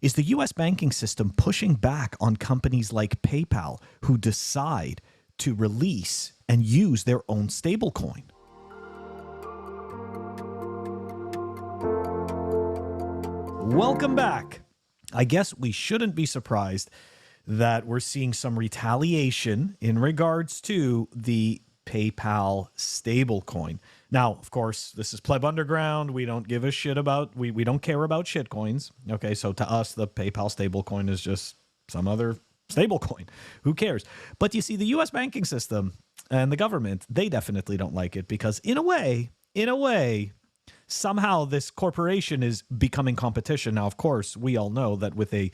Is the U.S. banking system pushing back on companies like PayPal who decide to release and use their own stablecoin? Welcome back. I guess we shouldn't be surprised that we're seeing some retaliation in regards to the PayPal stablecoin. Now, of course, this is Pleb Underground. We don't give a shit about, we don't care about shitcoins. Okay, so to us, the PayPal stablecoin is just some other stablecoin. Who cares? But you see, the U.S. banking system and the government, they definitely don't like it because in a way, somehow this corporation is becoming competition. Now, of course, we all know that with a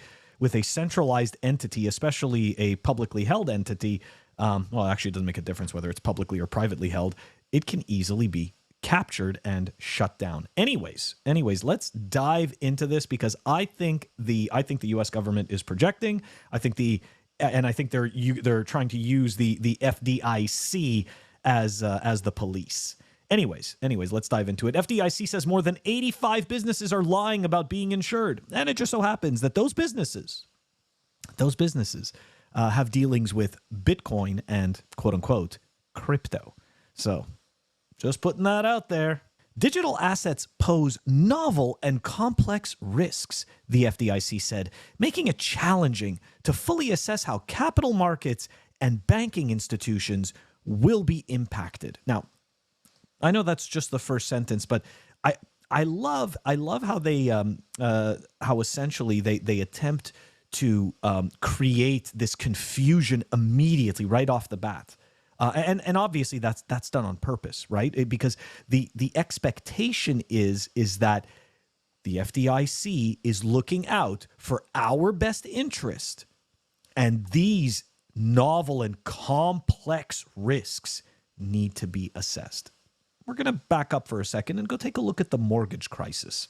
centralized entity, especially a publicly held entity, well, actually, it doesn't make a difference whether it's publicly or privately held. It can easily be captured and shut down. Anyways, let's dive into this because I think the U.S. government is projecting. I think they're trying to use the FDIC as the police. Anyways, let's dive into it. FDIC says more than 85 businesses are lying about being insured. And it just so happens that those businesses have dealings with Bitcoin and quote unquote crypto. So just putting that out there. Digital assets pose novel and complex risks, the FDIC said, making it challenging to fully assess how capital markets and banking institutions will be impacted. Now, I know that's just the first sentence, but I love how they how essentially they attempt to create this confusion immediately right off the bat, and obviously that's done on purpose, right? Because the expectation is that the FDIC is looking out for our best interest, and these novel and complex risks need to be assessed. We're going to back up for a second and go take a look at the mortgage crisis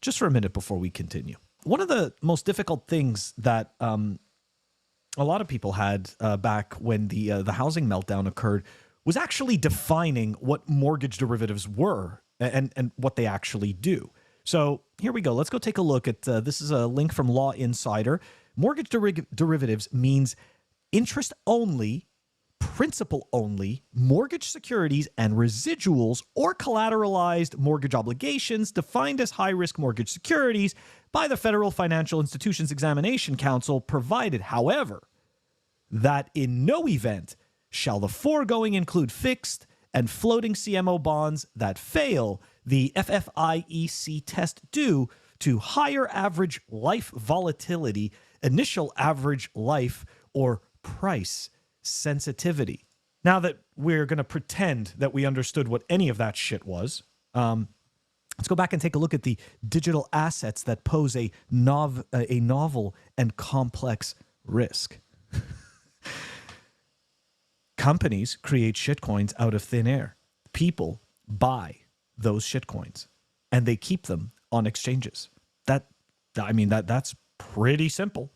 just for a minute before we continue. One of the most difficult things that a lot of people had back when the housing meltdown occurred was actually defining what mortgage derivatives were and what they actually do. So here we go. Let's go take a look at this is a link from Law Insider. Mortgage derivatives means interest only, principal only, mortgage securities and residuals or collateralized mortgage obligations defined as high-risk mortgage securities by the Federal Financial Institutions Examination Council, provided, however, that in no event shall the foregoing include fixed and floating CMO bonds that fail the FFIEC test due to higher average life volatility, initial average life, or price sensitivity. Now that we're going to pretend that we understood what any of that shit was, let's go back and take a look at the digital assets that pose a novel and complex risk. Companies create shitcoins out of thin air. People buy those shitcoins and they keep them on exchanges. That's pretty simple.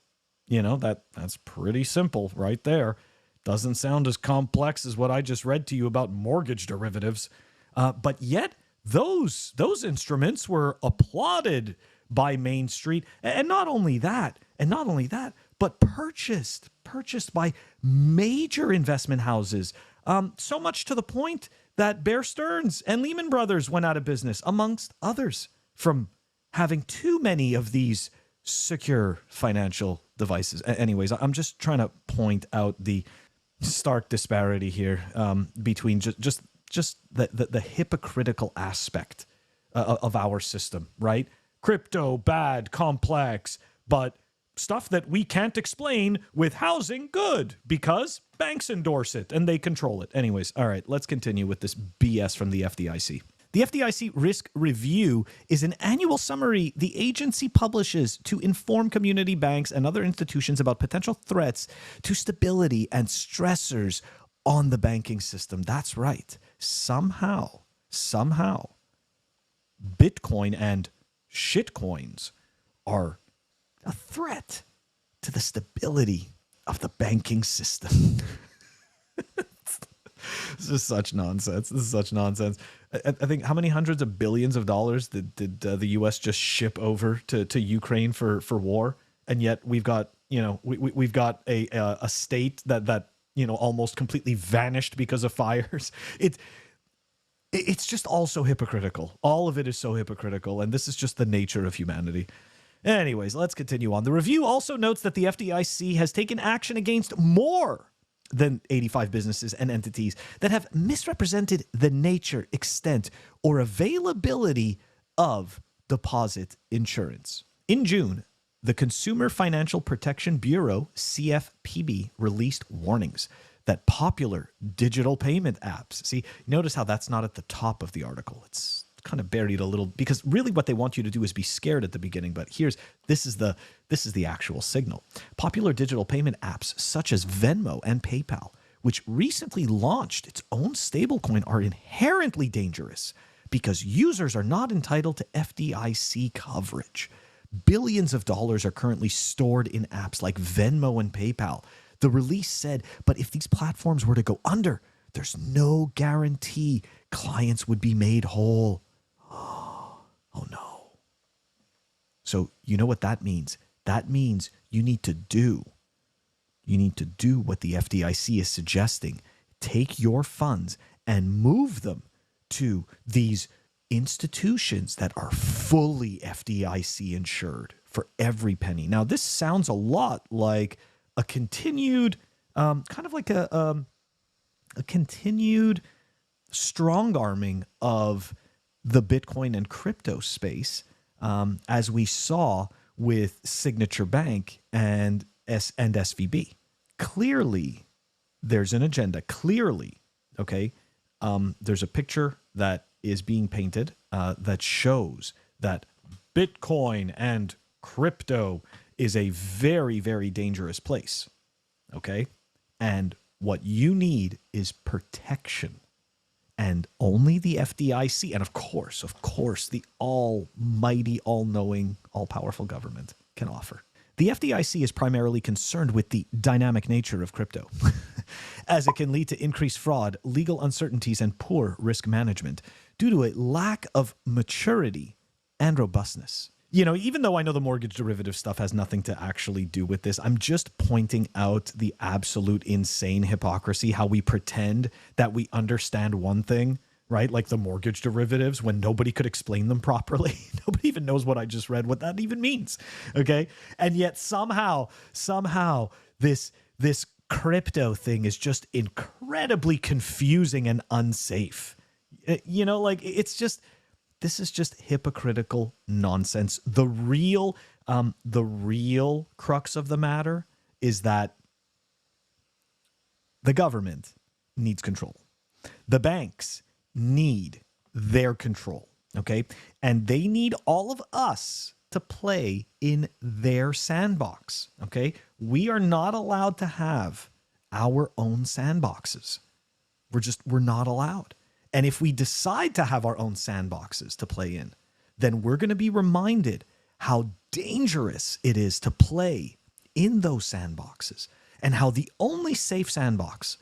You know, that's pretty simple right there. Doesn't sound as complex as what I just read to you about mortgage derivatives. But yet those instruments were applauded by Main Street. And not only that, but purchased by major investment houses. So much to the point that Bear Stearns and Lehman Brothers went out of business, amongst others, from having too many of these secure financial devices. Anyways, I'm just trying to point out the stark disparity here between just the hypocritical aspect of our system, right? Crypto, bad, complex, but stuff that we can't explain with housing, good, because banks endorse it and they control it. Anyways, all right, let's continue with this BS from the FDIC. The FDIC Risk Review is an annual summary the agency publishes to inform community banks and other institutions about potential threats to stability and stressors on the banking system. That's right. Somehow, Bitcoin and shitcoins are a threat to the stability of the banking system. This is such nonsense. I think how many hundreds of billions of dollars did the U.S. just ship over to Ukraine for war, and yet we've got we've got a state that almost completely vanished because of fires. It's just all so hypocritical. All of it is so hypocritical, and this is just the nature of humanity. Anyways, let's continue on. The review also notes that the FDIC has taken action against more than 85 businesses and entities that have misrepresented the nature, extent, or availability of deposit insurance. In June, the Consumer Financial Protection Bureau, CFPB, released warnings that popular digital payment apps, see, notice how that's not at the top of the article. It's kind of buried a little, because really what they want you to do is be scared at the beginning, but this is the actual signal. Popular digital payment apps such as Venmo and PayPal, which recently launched its own stablecoin, are inherently dangerous because users are not entitled to FDIC coverage. Billions of dollars are currently stored in apps like Venmo and PayPal. The release said, but if these platforms were to go under, there's no guarantee clients would be made whole. Oh no. So you know what that means? That means you need to do what the FDIC is suggesting. Take your funds and move them to these institutions that are fully FDIC insured for every penny. Now, this sounds a lot like a continued, kind of like a continued strong arming of the Bitcoin and crypto space, as we saw with Signature Bank and SVB. Clearly, there's an agenda. Clearly, okay, there's a picture that is being painted that shows that Bitcoin and crypto is a very, very dangerous place, okay? And what you need is protection. And only the FDIC, and of course, the almighty, all-knowing, all-powerful government can offer. The FDIC is primarily concerned with the dynamic nature of crypto, as it can lead to increased fraud, legal uncertainties, and poor risk management due to a lack of maturity and robustness. Even though I know the mortgage derivative stuff has nothing to actually do with this, I'm just pointing out the absolute insane hypocrisy, how we pretend that we understand one thing, right? Like the mortgage derivatives, when nobody could explain them properly. Nobody even knows what I just read, what that even means, okay? And yet somehow this crypto thing is just incredibly confusing and unsafe. This is just hypocritical nonsense. The real crux of the matter is that the government needs control. The banks need their control, okay? And they need all of us to play in their sandbox, okay? We are not allowed to have our own sandboxes. We're not allowed. And if we decide to have our own sandboxes to play in, then we're going to be reminded how dangerous it is to play in those sandboxes, and how the only safe sandbox,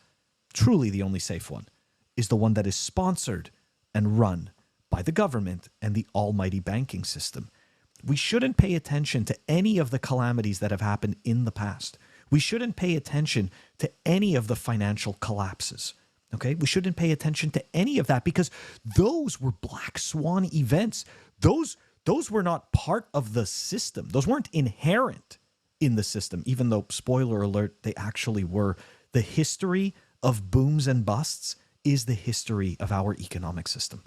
truly the only safe one, is the one that is sponsored and run by the government and the almighty banking system. We shouldn't pay attention to any of the calamities that have happened in the past. We shouldn't pay attention to any of the financial collapses. Okay, we shouldn't pay attention to any of that because those were black swan events. Those were not part of the system. Those weren't inherent in the system, even though, spoiler alert, they actually were. The history of booms and busts is the history of our economic system.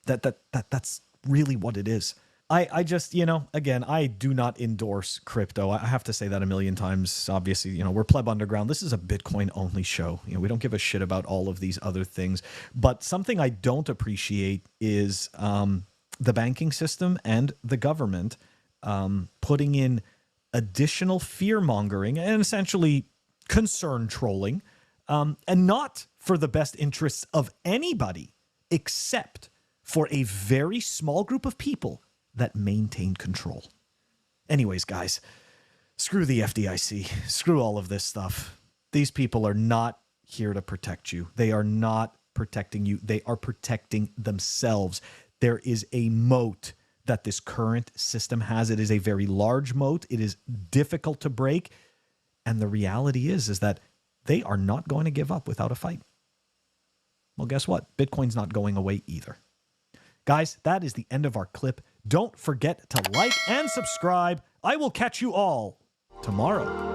That's really what it is. I just, again, I do not endorse crypto. I have to say that a million times. Obviously, we're Pleb Underground. This is a Bitcoin only show. We don't give a shit about all of these other things. But something I don't appreciate is the banking system and the government putting in additional fear mongering and essentially concern trolling, and not for the best interests of anybody except for a very small group of people that maintain control. Anyways, guys, screw the FDIC. Screw all of this stuff. These people are not here to protect you. They are not protecting you. They are protecting themselves. There is a moat that this current system has. It is a very large moat. It is difficult to break. And the reality is that they are not going to give up without a fight. Well, guess what? Bitcoin's not going away either. Guys, that is the end of our clip. Don't forget to like and subscribe. I will catch you all tomorrow.